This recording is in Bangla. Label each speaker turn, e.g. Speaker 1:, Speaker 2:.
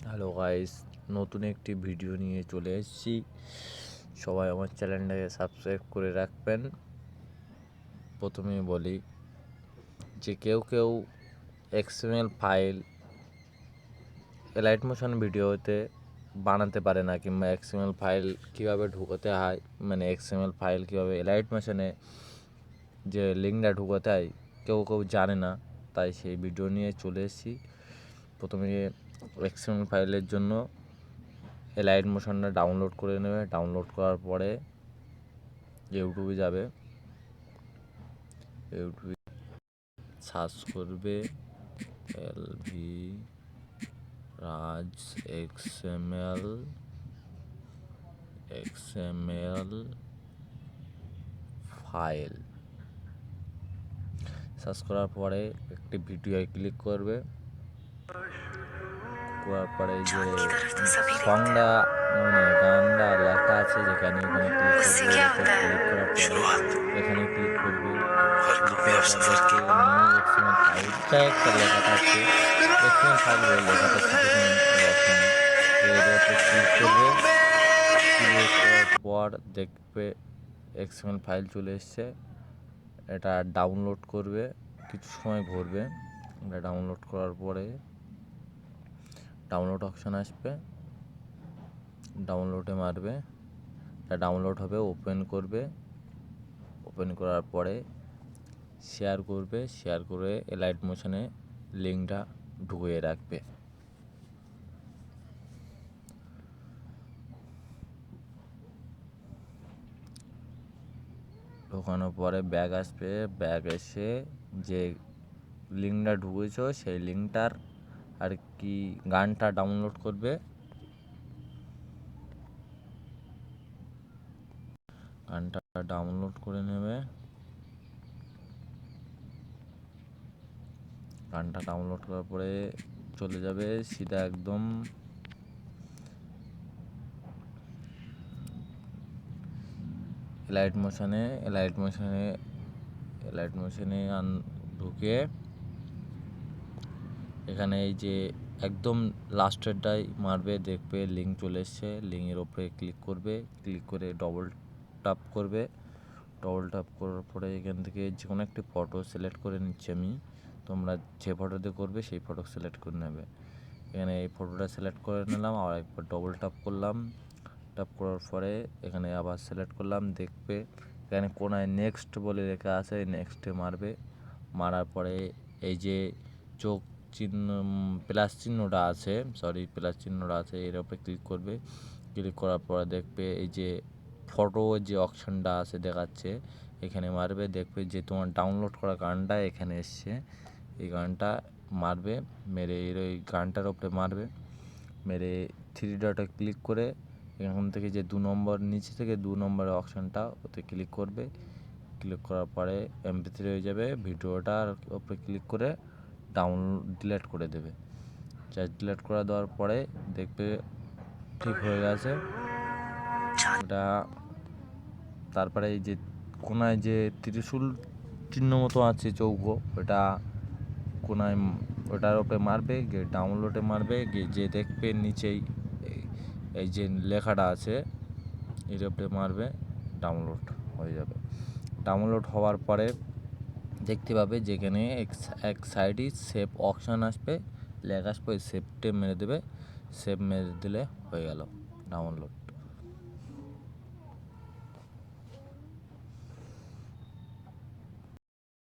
Speaker 1: হ্যালো গাইস, নতুন একটি ভিডিও নিয়ে চলে এসেছি। সবাই আমার চ্যানেলটাকে সাবস্ক্রাইব করে রাখবেন। প্রথমেই বলি যে কেউ এক্সএমএল ফাইল এলাইট মোশন ভিডিওতে বানাতে পারে না, কিংবা এক্সএমএল ফাইল কীভাবে ঢুকাতে হয়, মানে এক্সএমএল ফাইল কীভাবে এলাইট মোশনে যে লিঙ্কটা ঢুকাতে হয় কেউ জানে না। তাই সেই ভিডিও নিয়ে চলে এসেছি। প্রথমে এক্সএমএল ফাইলের জন্য এলাইট মোশনটা ডাউনলোড করে নেবে। ডাউনলোড করার পরে ইউটিউবে যাবে, ইউটিউবে সার্চ করবে এলভি রাজ এক্সএমএল ফাইল সার্চ করার পরে একটি ভিডিও ক্লিক করবে। করার পরে যে সংটা মানে গানটা লেখা আছে যেখানে ওখানে ক্লিক করবে। এখানে ক্লিক করবে, ফাইলটা একটা লেখা থাকছে, এক্সএমএল ফাইল বলে লেখাটা থাকে। ক্লিক করবে, ক্লিক করার পর দেখবে এক্সএমএল ফাইল চলে এসছে। এটা ডাউনলোড করবে, কিছু সময় ঘুরবে। এটা ডাউনলোড করার পরে ডাউনলোড অপশান আসবে, ডাউনলোডে মারবে। এটা ডাউনলোড হবে, ওপেন করবে। ওপেন করার পরে শেয়ার করবে, শেয়ার করে এলাইট মোশনে লিঙ্কটা ঢুকিয়ে রাখবে। ঢোকানোর পরে ব্যাগ আসবে, ব্যাগ এসে যে লিঙ্কটা ঢুকেছ সেই লিঙ্কটার আর কি গানটা ডাউনলোড করবে। গানটা ডাউনলোড করে নেবে। গানটা ডাউনলোড করার পরে চলে যাবে সিধা একদম এলাইট মোশনে ঢুকে এখানে এই যে একদম লাস্টেরটাই মারবে, দেখবে লিঙ্ক চলে এসছে। লিঙ্কের ওপরে ক্লিক করবে, ক্লিক করে ডবল ট্যাপ করবে। ডবল ট্যাপ করার পরে এখান থেকে যে কোনো একটি ফটো সিলেক্ট করে নিচ্ছি আমি। তোমরা যে ফটোতে করবে সেই ফটো সিলেক্ট করে নেবে। এখানে এই ফটোটা সিলেক্ট করে নিলাম, আর একবার ডবল ট্যাপ করলাম। ট্যাপ করার পরে এখানে আবার সিলেক্ট করলাম, দেখবে এখানে কোনায় নেক্সট বলে লেখা আছে, নেক্সটে মারবে। মারার পরে এই যে চোখ চিহ্ন প্লাস চিহ্নটা আছে এর উপরে ক্লিক করবে। ক্লিক করার পরে দেখবে এই যে ফটো যে অপশানটা আছে দেখাচ্ছে, এখানে মারবে। দেখবে যে তোমার ডাউনলোড করা গানটা এখানে এসছে, এই গানটা মারবে। মেরে ওই গানটার উপরে মারবে, মেরে থ্রি ডটে ক্লিক করে এখান থেকে যে নিচে থেকে 2 নম্বরের অপশানটা ওতে ক্লিক করবে। ক্লিক করার পরে MP3 হয়ে যাবে। ভিডিওটার উপরে ক্লিক করে ডিলিট করে দেবে। ডিলিট করে দেওয়ার পরে দেখবে ঠিক হয়ে গেছে এটা। তারপরে এই যে কোনায় যে ত্রিশূল চিহ্ন মতো আছে চৌকো, ওটা কোনায় ওটার উপরে মারবে, গিয়ে ডাউনলোডে মারবে, গিয়ে যে দেখবে নিচেই এই যে লেখাটা আছে এর উপরে মারবে, ডাউনলোড হয়ে যাবে। ডাউনলোড হওয়ার পরে দেখতে পাবে যেখানে এক সাইডে সেভ অপশান আসবে, লেখা আসবে, ওই সেভটে মেরে দেবে। সেভ মেরে দিলে হয়ে গেল ডাউনলোড।